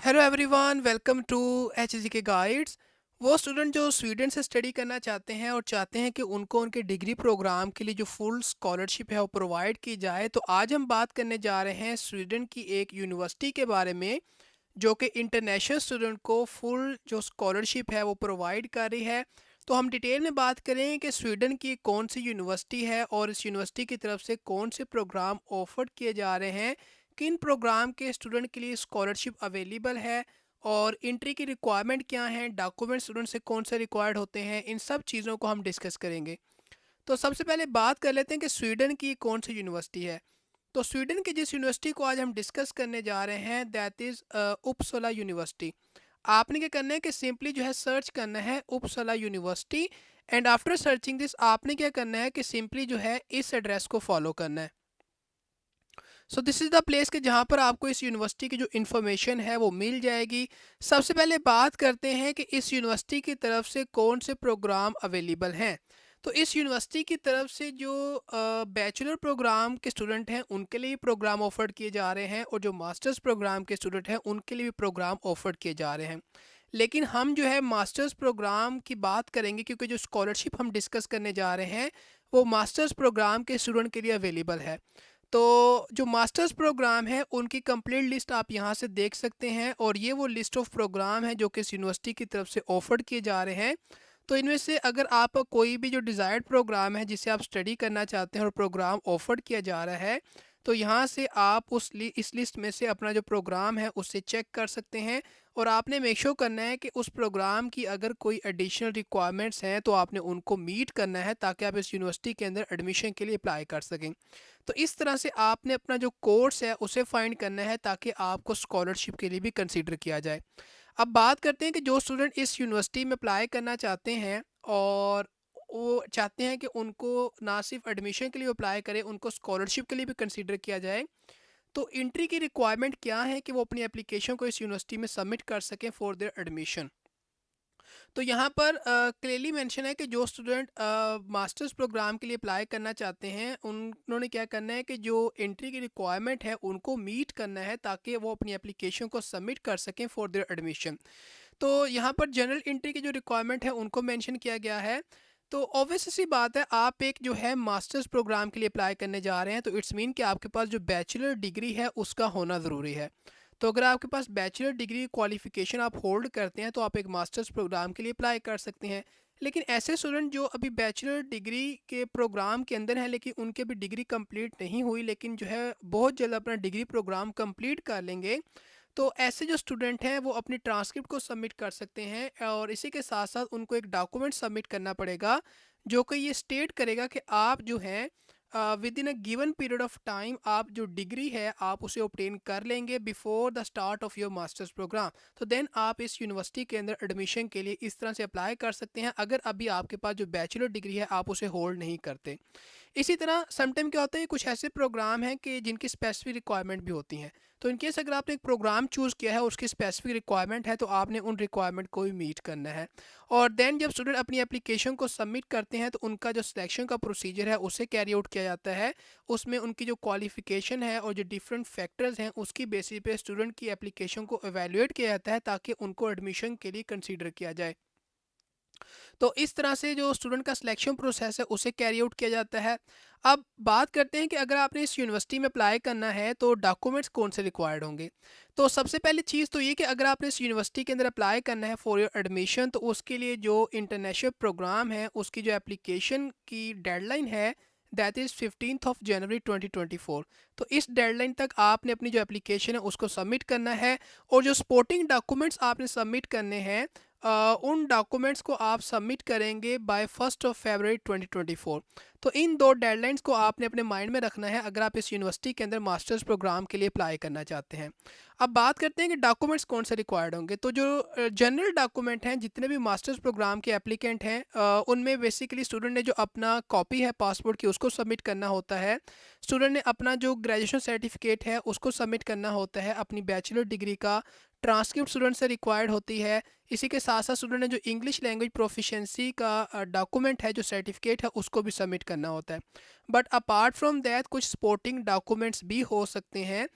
Hello everyone, welcome to के guides. वो student जो स्वीडन से स्टडी करना चाहते हैं और चाहते हैं कि उनको उनके डिग्री प्रोग्राम के लिए जो फुल स्कॉलरशिप है वो प्रोवाइड की जाए, तो आज हम बात करने जा रहे हैं स्वीडन की एक यूनिवर्सिटी के बारे में जो कि इंटरनेशनल स्टूडेंट को फुल जो स्कॉलरशिप है वो प्रोवाइड कर रही है। तो हम डिटेल में बात करें कि स्वीडन की कौन सी यूनिवर्सिटी है और इस यूनिवर्सिटी की तरफ से कौन से प्रोग्राम ऑफर किए जा रहे हैं, किन प्रोग्राम के स्टूडेंट के लिए स्कॉलरशिप अवेलेबल है और एंट्री की रिक्वायरमेंट क्या है, डॉक्यूमेंट स्टूडेंट से कौन से रिक्वायर्ड होते हैं, इन सब चीज़ों को हम डिस्कस करेंगे। तो सबसे पहले बात कर लेते हैं कि स्वीडन की कौन सी यूनिवर्सिटी है। तो स्वीडन की जिस यूनिवर्सिटी को आज हम डिस्कस करने जा रहे हैं दैट इज़ उपसला यूनिवर्सिटी। आपने क्या करना है कि सिंपली जो है सर्च करना है उपसला university, and after searching this आपने क्या करना है कि सिंपली जो है इस एड्रेस को फॉलो करना है। So this is the place के जहाँ पर आपको इस यूनिवर्सिटी की जो इन्फॉर्मेशन है वो मिल जाएगी। सबसे पहले बात करते हैं कि इस यूनिवर्सिटी की तरफ से कौन से प्रोग्राम अवेलेबल हैं। तो इस यूनिवर्सिटी की तरफ से जो बैचलर प्रोग्राम के स्टूडेंट हैं उनके लिए भी प्रोग्राम ऑफर किए जा रहे हैं और जो मास्टर्स प्रोग्राम के स्टूडेंट हैं उनके लिए भी प्रोग्राम ऑफर किए जा रहे हैं। लेकिन हम जो है मास्टर्स प्रोग्राम की बात करेंगे क्योंकि जो स्कॉलरशिप हम डिस्कस करने जा रहे हैं वो मास्टर्स प्रोग्राम के स्टूडेंट के लिए अवेलेबल है। तो जो मास्टर्स प्रोग्राम है उनकी कंप्लीट लिस्ट आप यहाँ से देख सकते हैं और ये वो लिस्ट ऑफ प्रोग्राम है जो कि इस यूनिवर्सिटी की तरफ से ऑफर्ड किए जा रहे हैं। तो इनमें से अगर आप कोई भी जो डिज़ायर्ड प्रोग्राम है जिसे आप स्टडी करना चाहते हैं और प्रोग्राम ऑफर्ड किया जा रहा है, तो यहाँ से आप इस लिस्ट में से अपना जो प्रोग्राम है उससे चेक कर सकते हैं। और आपने मेक श्योर करना है कि उस प्रोग्राम की अगर कोई एडिशनल रिक्वायरमेंट्स हैं तो आपने उनको मीट करना है ताकि आप इस यूनिवर्सिटी के अंदर एडमिशन के लिए अप्लाई कर सकें। तो इस तरह से आपने अपना जो कोर्स है उसे फाइंड करना है ताकि आपको स्कॉलरशिप के लिए भी कंसीडर किया जाए। अब बात करते हैं कि जो स्टूडेंट इस यूनिवर्सिटी में अप्लाई करना चाहते हैं और वो चाहते हैं कि उनको ना सिर्फ एडमिशन के लिए अप्लाई करें, उनको स्कॉलरशिप के लिए भी कंसीडर किया जाए। तो एंट्री की रिक्वायरमेंट क्या है कि वो अपनी एप्लीकेशन को इस यूनिवर्सिटी में सबमिट कर सकें फॉर देयर एडमिशन। तो यहाँ पर क्लियरली मेंशन है कि जो स्टूडेंट मास्टर्स प्रोग्राम के लिए अप्लाई करना चाहते हैं उन्होंने क्या करना है कि जो एंट्री की रिक्वायरमेंट है उनको मीट करना है ताकि वो अपनी एप्लीकेशन को सबमिट कर सकें फॉर देयर एडमिशन। तो यहाँ पर जनरल एंट्री की जो रिक्वायरमेंट है उनको मेंशन किया गया है। तो ऑब्वियस सी बात है, आप एक जो है मास्टर्स प्रोग्राम के लिए अप्लाई करने जा रहे हैं तो इट्स मीन कि आपके पास जो बैचलर डिग्री है उसका होना ज़रूरी है। तो अगर आपके पास बैचलर डिग्री क्वालिफिकेशन आप होल्ड करते हैं तो आप एक मास्टर्स प्रोग्राम के लिए अप्लाई कर सकते हैं। लेकिन ऐसे स्टूडेंट जो अभी बैचलर डिग्री के प्रोग्राम के अंदर हैं लेकिन उनकी अभी डिग्री कंप्लीट नहीं हुई लेकिन जो है बहुत जल्द अपना डिग्री प्रोग्राम कंप्लीट कर लेंगे, तो ऐसे जो स्टूडेंट हैं वो अपनी ट्रांसक्रिप्ट को सबमिट कर सकते हैं और इसी के साथ साथ उनको एक डॉक्यूमेंट सबमिट करना पड़ेगा जो कि ये स्टेट करेगा कि आप जो हैं within a given period of time आप जो डिग्री है आप उसे ऑब्टेन कर लेंगे before the start of your masters programme. तो देन आप इस यूनिवर्सिटी के अंदर एडमिशन के लिए इस तरह से अप्लाई कर सकते हैं अगर अभी आपके पास जो बैचलर डिग्री है आप उसे होल्ड नहीं करते। इसी तरह समटाइम क्या होता है, कुछ ऐसे प्रोग्राम हैं कि जिनकी स्पेसिफिक रिक्वायरमेंट भी होती हैं। तो इन केस अगर आपने एक प्रोग्राम चूज़ किया है उसकी स्पेसिफिक रिक्वायरमेंट है तो आपने उन रिक्वायरमेंट को भी मीट करना है। और देन जब स्टूडेंट अपनी एप्लीकेशन को सबमिट करते हैं तो उनका जो सिलेक्शन का प्रोसीजर है उसे कैरी आउट किया जाता है। उसमें उनकी जो क्वालिफिकेशन है और जो डिफरेंट फैक्टर्स हैं उसकी बेसिस पे स्टूडेंट की एप्लीकेशन को एवेल्युएट किया जाता है ताकि उनको एडमिशन के लिए कंसीडर किया जाए। तो इस तरह से जो स्टूडेंट का सिलेक्शन प्रोसेस है उसे कैरी आउट किया जाता है। अब बात करते हैं कि अगर आपने इस यूनिवर्सिटी में अप्लाई करना है तो डॉक्यूमेंट्स कौन से रिक्वायर्ड होंगे। तो सबसे पहली चीज़ तो ये कि अगर आपने इस यूनिवर्सिटी के अंदर अप्लाई करना है फॉर योर एडमिशन तो उसके लिए जो इंटरनेशनल प्रोग्राम है उसकी जो एप्लीकेशन की डेडलाइन है दैट इज़ 15 जनवरी 2024। तो इस डेडलाइन तक आपने अपनी जो एप्लीकेशन है उसको सबमिट करना है और जो सपोर्टिंग डॉक्यूमेंट्स आपने सबमिट करने हैं उन डॉक्यूमेंट्स को आप सबमिट करेंगे बाय 1 फरवरी 2024। तो इन दो डेडलाइंस को आपने अपने माइंड में रखना है अगर आप इस यूनिवर्सिटी के अंदर मास्टर्स प्रोग्राम के लिए अप्लाई करना चाहते हैं। अब बात करते हैं कि डॉक्यूमेंट्स कौन से रिक्वायर्ड होंगे। तो जो जनरल डॉक्यूमेंट हैं जितने भी मास्टर्स प्रोग्राम के एप्लीकेंट हैं उनमें बेसिकली स्टूडेंट ने जो अपना कॉपी है पासपोर्ट की उसको सबमिट करना होता है। स्टूडेंट ने अपना जो ग्रेजुएशन सर्टिफिकेट है उसको सबमिट करना होता है, अपनी बैचलर डिग्री का ट्रांसक्रिप्ट स्टूडेंट से रिक्वायर्ड होती है। इसी के साथ साथ स्टूडेंट ने जो इंग्लिश लैंग्वेज प्रोफिशिएंसी का डॉक्यूमेंट है, जो सर्टिफिकेट है, उसको भी सबमिट करना होता है। बट अपार्ट फ्रॉम दैट कुछ सपोर्टिंग डॉक्यूमेंट्स भी हो सकते हैं,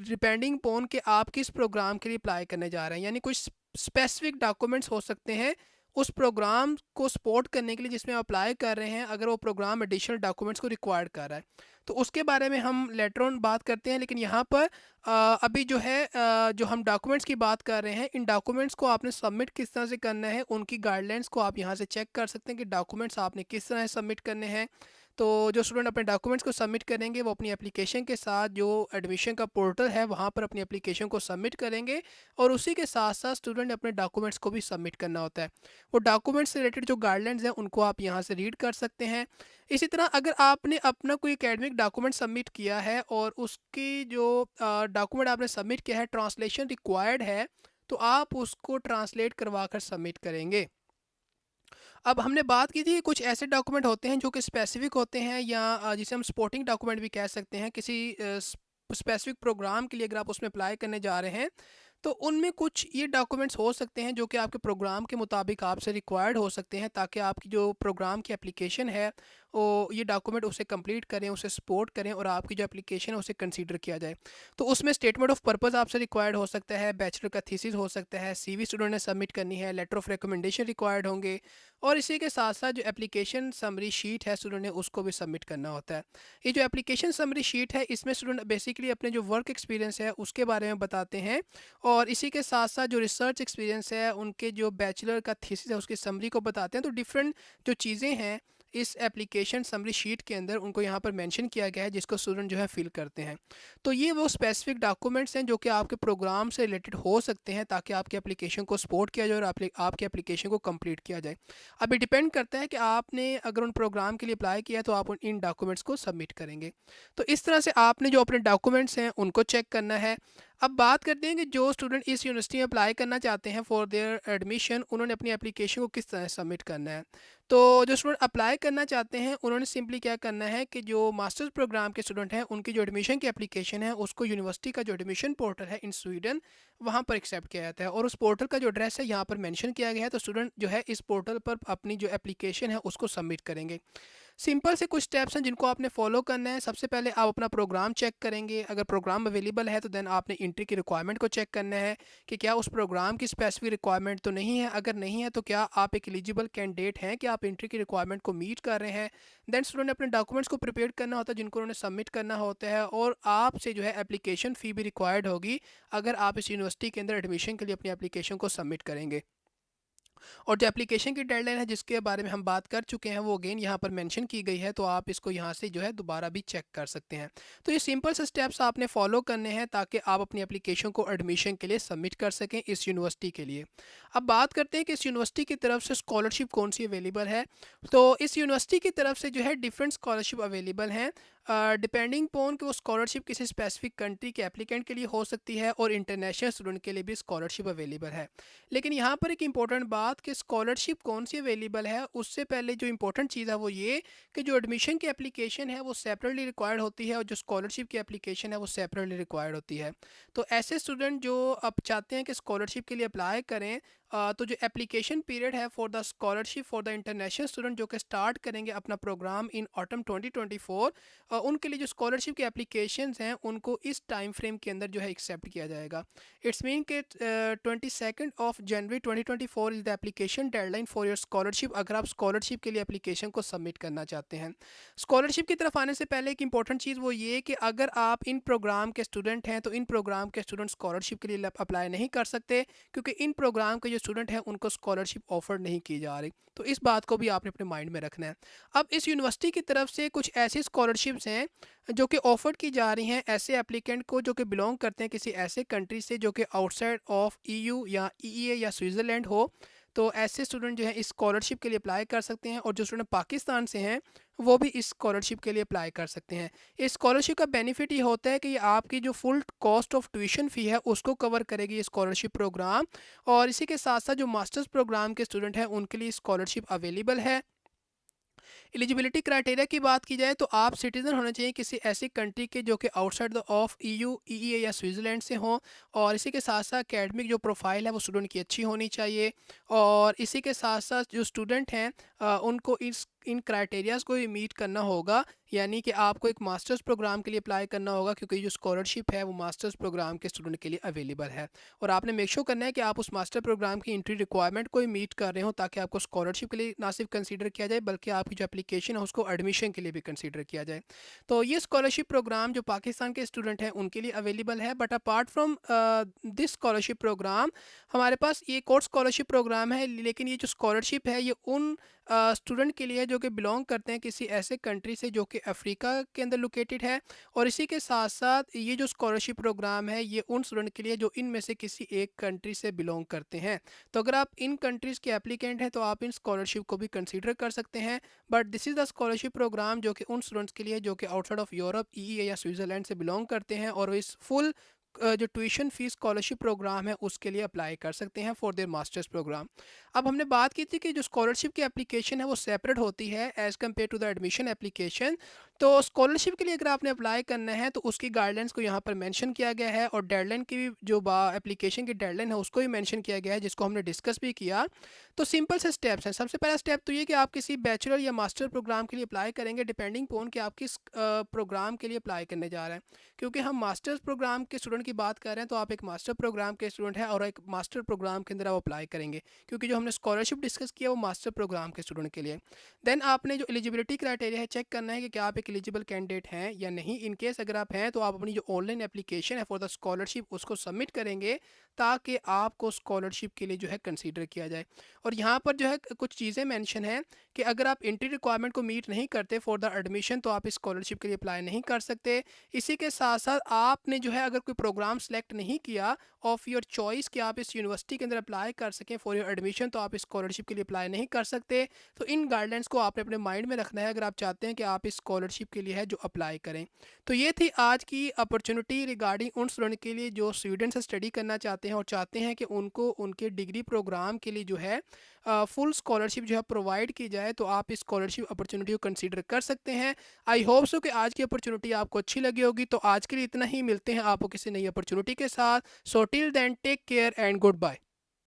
डिपेंडिंग पोन कि आप किस प्रोग्राम के लिए अप्लाई करने जा रहे हैं। यानी कुछ स्पेसिफिक डॉक्यूमेंट्स हो सकते हैं उस प्रोग्राम को सपोर्ट करने के लिए जिसमें अप्लाई कर रहे हैं, अगर वो प्रोग्राम एडिशनल डॉक्यूमेंट्स को रिक्वायर्ड कर रहा है तो उसके बारे में हम लेटर ऑन बात करते हैं। लेकिन यहाँ पर अभी जो है जो हम डॉक्यूमेंट्स की बात कर रहे हैं, इन डॉक्यूमेंट्स को आपने सबमिट किस तरह से करना है, उनकी गाइडलाइंस को आप यहाँ से चेक कर सकते हैं कि डॉक्यूमेंट्स आपने किस तरह से सबमिट करने हैं। तो जो स्टूडेंट अपने डॉक्यूमेंट्स को सबमिट करेंगे वो अपनी एप्लीकेशन के साथ जो एडमिशन का पोर्टल है वहाँ पर अपनी एप्लीकेशन को सबमिट करेंगे, और उसी के साथ साथ स्टूडेंट ने अपने डॉक्यूमेंट्स को भी सबमिट करना होता है। वो डॉक्यूमेंट्स से रिलेटेड जो गाइडलाइंस हैं उनको आप यहाँ से रीड कर सकते हैं। इसी तरह अगर आपने अपना कोई एकेडमिक डॉक्यूमेंट सबमिट किया है और उसकी जो डॉक्यूमेंट आपने सबमिट किया है ट्रांसलेशन रिक्वायर्ड है, तो आप उसको ट्रांसलेट करवा कर सबमिट करेंगे। अब हमने बात की थी कुछ ऐसे डॉक्यूमेंट होते हैं जो कि स्पेसिफिक होते हैं, या जिसे हम सपोर्टिंग डॉक्यूमेंट भी कह सकते हैं। किसी स्पेसिफिक प्रोग्राम के लिए अगर आप उसमें अप्लाई करने जा रहे हैं तो उनमें कुछ ये डॉक्यूमेंट्स हो सकते हैं जो कि आपके प्रोग्राम के मुताबिक आपसे रिक्वायर्ड हो सकते हैं, ताकि आपकी जो प्रोग्राम की एप्लीकेशन है वो ये डॉक्यूमेंट उसे कंप्लीट करें, उसे सपोर्ट करें, और आपकी जो एप्लीकेशन है उसे कंसीडर किया जाए। तो उसमें स्टेटमेंट ऑफ पर्पस आपसे रिक्वायर्ड हो सकता है, बैचलर का थीसिस हो सकता है, सीवी स्टूडेंट ने सबमिट करनी है, लेटर ऑफ रिकमेंडेशन रिक्वायर्ड होंगे, और इसी के साथ साथ जो एप्लीकेशन समरी शीट है स्टूडेंट ने उसको भी सबमिट करना होता है। ये जो एप्लीकेशन समरी शीट है इसमें स्टूडेंट बेसिकली अपने जो वर्क एक्सपीरियंस है उसके बारे में बताते हैं, और इसी के साथ साथ जो रिसर्च एक्सपीरियंस है, उनके जो बैचलर का थीसिस है उसकी समरी को बताते हैं। तो डिफरेंट जो चीज़ें हैं इस एप्लीकेशन समरी शीट के अंदर उनको यहाँ पर मेंशन किया गया है, जिसको स्टूडेंट जो है फिल करते हैं। तो ये वो स्पेसिफिक डॉक्यूमेंट्स हैं जो कि आपके प्रोग्राम से रिलेटेड हो सकते हैं, ताकि आपकी एप्लीकेशन को सपोर्ट किया जाए और आपकी एप्लीकेशन को कंप्लीट किया जाए। अभी डिपेंड करता है कि आपने अगर उन प्रोग्राम के लिए अप्लाई किया तो आप इन डॉक्यूमेंट्स को सबमिट करेंगे। तो इस तरह से आपने जो अपने डॉक्यूमेंट्स हैं उनको चेक करना है। अब बात करते हैं कि जो स्टूडेंट इस यूनिवर्सिटी में अप्लाई करना चाहते हैं फॉर देयर एडमिशन, उन्होंने अपनी एप्लीकेशन को किस तरह सबमिट करना है। तो जो स्टूडेंट अप्लाई करना चाहते हैं उन्होंने सिंपली क्या करना है कि जो मास्टर्स प्रोग्राम के स्टूडेंट हैं उनकी जो एडमिशन की एप्लीकेशन है उसको यूनिवर्सिटी का जो एडमिशन पोर्टल है इन स्वीडन वहाँ पर एक्सेप्ट किया जाता है, और उस पोर्टल का जो एड्रेस है यहाँ पर मेंशन किया गया है। तो स्टूडेंट जो है इस पोर्टल पर अपनी जो एप्लीकेशन है उसको सबमिट करेंगे। सिंपल से कुछ स्टेप्स हैं जिनको आपने फॉलो करना है। सबसे पहले आप अपना प्रोग्राम चेक करेंगे, अगर प्रोग्राम अवेलेबल है तो देन आपने एंट्री की रिक्वायरमेंट को चेक करना है कि क्या उस प्रोग्राम की स्पेसिफिक रिक्वायरमेंट तो नहीं है। अगर नहीं है तो क्या आप एक एलिजिबल कैंडिडेट हैं कि आप एंट्री की रिक्वायरमेंट को मीट कर रहे हैं। देन स्टूडेंट ने अपने डॉक्यूमेंट्स को प्रिपेयर करना होता है जिनको उन्होंने सबमिट करना होता है, और आपसे जो है एप्लीकेशन फ़ी भी रिक्वायर्ड होगी अगर आप इस यूनिवर्सिटी के अंदर एडमिशन के लिए अपनी एप्लीकेशन को सबमिट करेंगे। और जो एप्लीकेशन की डेडलाइन है जिसके बारे में हम बात कर चुके हैं वो अगेन यहाँ पर मेंशन की गई है, तो आप इसको यहाँ से जो है दोबारा भी चेक कर सकते हैं। तो ये सिंपल से स्टेप्स आपने फॉलो करने हैं ताकि आप अपनी एप्लीकेशन को एडमिशन के लिए सबमिट कर सकें इस यूनिवर्सिटी के लिए। अब बात करते हैं कि इस यूनिवर्सिटी की तरफ से स्कॉलरशिप कौन सी अवेलेबल है। तो इस यूनिवर्सिटी की तरफ से जो है डिफरेंट स्कॉलरशिप अवेलेबल हैं, डिपेंडिंग पोन कि वो स्कॉलरशिप किसी स्पेसिफिक कंट्री के एप्लीकेंट के लिए हो सकती है, और इंटरनेशनल स्टूडेंट के लिए भी स्कॉलरशिप अवेलेबल है। लेकिन यहाँ पर एक इंपॉर्टेंट बात कि स्कॉलरशिप कौन सी अवेलेबल है उससे पहले जो इंपॉर्टेंट चीज़ है वो ये कि जो एडमिशन की एप्लीकेशन है वो सेपरेटली रिक्वायर्ड होती है, और जो स्कॉलरशिप की एप्लीकेशन है वो सेपरेटली रिक्वायर्ड होती है। तो ऐसे स्टूडेंट जो अब चाहते हैं कि स्कॉलरशिप के लिए अप्लाई करें, तो जो एप्लीकेशन पीरियड है for the scholarship for the international student जो कि स्टार्ट करेंगे अपना प्रोग्राम इन ऑटम 2024, उनके लिए जो स्कॉलरशिप की एप्लीकेशंस हैं उनको इस टाइम फ्रेम के अंदर जो है एक्सेप्ट किया जाएगा। इट्स मीन कि 22 जनवरी 2024 is the application deadline for your scholarship, अगर आप स्कॉलरशिप के लिए एप्लीकेशन को सबमिट करना चाहते हैं। स्कॉलरशिप की तरफ आने से पहले एक इंपॉर्टेंट चीज़ वो ये कि अगर आप इन प्रोग्राम के स्टूडेंट हैं तो इन प्रोग्राम के स्टूडेंट स्कॉलरशिप के लिए अप्लाई नहीं कर सकते, क्योंकि इन प्रोग्राम के जो स्टूडेंट हैं उनको स्कॉलरशिप ऑफर नहीं की जा रही। तो इस बात को भी आपने अपने माइंड में रखना है। अब इस यूनिवर्सिटी की तरफ से कुछ ऐसी स्कॉलरशिप्स हैं जो कि ऑफर की जा रही हैं ऐसे एप्लीकेंट को जो कि बिलोंग करते हैं किसी ऐसे कंट्री से जो कि आउटसाइड ऑफ ईयू या ईईए या स्विट्ज़रलैंड हो। तो ऐसे स्टूडेंट जो है इस स्कॉलरशिप के लिए अप्लाई कर सकते हैं, और जो स्टूडेंट पाकिस्तान से हैं वो भी इस स्कॉलरशिप के लिए अप्लाई कर सकते हैं। इस स्कॉलरशिप का बेनिफिट ये होता है कि ये आपकी जो full cost of tuition fee है उसको कवर करेगी ये स्कॉलरशिप प्रोग्राम, और इसी के साथ साथ जो मास्टर्स प्रोग्राम के स्टूडेंट हैं उनके लिए स्कॉलरशिप अवेलेबल है। एलिजिबिलिटी क्राइटेरिया की बात की जाए तो आप सिटीज़न होने चाहिए किसी ऐसी कंट्री के जो कि आउटसाइड द ऑफ ईयू, ईईए या स्विट्ज़रलैंड से हों, और इसी के साथ-साथ एकेडमिक जो प्रोफ़ाइल है वो स्टूडेंट की अच्छी होनी चाहिए। और इसी के साथ-साथ जो स्टूडेंट हैं उनको इन क्राइटेरियाज़ को भी मीट करना होगा, यानी कि आपको एक मास्टर्स प्रोग्राम के लिए अप्लाई करना होगा, क्योंकि जो स्कॉलरशिप है वो मास्टर्स प्रोग्राम के स्टूडेंट के लिए अवेलेबल है। और आपने मेक श्योर करना है कि आप उस मास्टर प्रोग्राम की एंट्री रिक्वायरमेंट को ही मीट कर रहे हो, ताकि आपको स्कॉलरशिप के लिए ना सिर्फ कंसीडर किया जाए बल्कि आपकी जो एप्लीकेशन है उसको एडमिशन के लिए भी कंसीडर किया जाए। तो ये स्कॉलरशिप प्रोग्राम जो पाकिस्तान के स्टूडेंट हैं उनके लिए अवेलेबल है। But apart from this scholarship programme हमारे पास एक और स्कॉलरशिप प्रोग्राम है, लेकिन ये जो स्कॉलरशिप है ये उन स्टूडेंट के लिए है जो कि बिलोंग करते हैं किसी ऐसे कंट्री से जो कि अफ्रीका के अंदर लोकेटेड है। और इसी के साथ साथ ये जो स्कॉलरशिप प्रोग्राम है ये उन स्टूडेंट के लिए जो इनमें से किसी एक कंट्री से बिलोंग करते हैं। तो अगर आप इन कंट्रीज़ के एप्लीकेंट हैं तो आप इन स्कॉलरशिप को भी कंसीडर कर सकते हैं। But this is the scholarship programme जो कि उन स्टूडेंट्स के लिए जो कि आउटसाइड ऑफ यूरोप, ईईए या स्विट्ज़रलैंड से बिलोंग करते हैं, और इस फुल जो ट्यूशन फ़ीस स्कॉलरशिप प्रोग्राम है उसके लिए अप्लाई कर सकते हैं फॉर देयर मास्टर्स प्रोग्राम। अब हमने बात की थी कि जो स्कॉलरशिप की एप्लीकेशन है वो सेपरेट होती है as compared to the admission application. तो स्कॉलरशिप के लिए अगर आपने अप्लाई करना है तो उसकी गाइडलाइंस को यहाँ पर मेंशन किया गया है, और डेडलाइन की भी जो एप्लीकेशन की डेडलाइन है उसको भी मेंशन किया गया है, जिसको हमने डिस्कस भी किया। तो सिंपल से स्टेप्स हैं। सबसे पहला स्टेप तो ये कि आप किसी बैचलर या मास्टर प्रोग्राम के लिए अप्लाई करेंगे, डिपेंडिंग पोन कि आप किस प्रोग्राम के लिए अप्लाई करने जा रहे हैं। क्योंकि हम मास्टर्स प्रोग्राम के स्टूडेंट की बात कर रहे हैं तो आप एक मास्टर प्रोग्राम के स्टूडेंट हैं और एक मास्टर प्रोग्राम के अंदर आप अप्लाई करेंगे, क्योंकि जो हमने स्कॉलरशिप डिस्कस किया वो मास्टर प्रोग्राम के स्टूडेंट के लिए। देन आपने जो एलिजिबिलिटी क्राइटेरिया है चेक करना है कि क्या आप एक एलिजिबल कैंडिडेट हैं या नहीं। इन केस अगर आप हैं तो आप अपनी जो ऑनलाइन एप्लीकेशन है फॉर द स्कॉलरशिप उसको सबमिट करेंगे, ताकि आपको स्कॉलरशिप के लिए जो है कंसीडर किया जाए। और यहाँ पर जो है कुछ चीज़ें मेंशन हैं कि अगर आप एंट्री रिक्वायरमेंट को मीट नहीं करते फॉर द एडमिशन तो आप इस स्कॉलरशिप के लिए अप्लाई नहीं कर सकते। इसी के साथ साथ आपने जो है अगर कोई प्रोग्राम सेलेक्ट नहीं किया ऑफ योर चॉइस कि आप इस यूनिवर्सिटी के अंदर अप्लाई कर सकें फॉर योर एडमिशन, तो आप इस स्कॉलरशिप के लिए अप्लाई नहीं कर सकते। तो इन गाइडलाइंस को आपने अपने माइंड में रखना है अगर आप चाहते हैं कि आप इस स्कॉलरशिप के लिए है जो अप्लाई करें। तो ये थी आज की अपॉर्चुनिटी रिगार्डिंग उन स्टूडेंट के लिए जो स्वीडन से स्टडी करना चाहते हैं और चाहते हैं कि उनको उनके डिग्री प्रोग्राम के लिए जो है फुल स्कॉलरशिप जो है प्रोवाइड की जाए, तो आप इस स्कॉलरशिप अपॉर्चुनिटी को कंसीडर कर सकते हैं। आई होप सो कि आज की अपॉर्चुनिटी आपको अच्छी लगी होगी। तो आज के लिए इतना ही, मिलते हैं आपको किसी नई अपॉर्चुनिटी के साथ। So till then take care and good bye.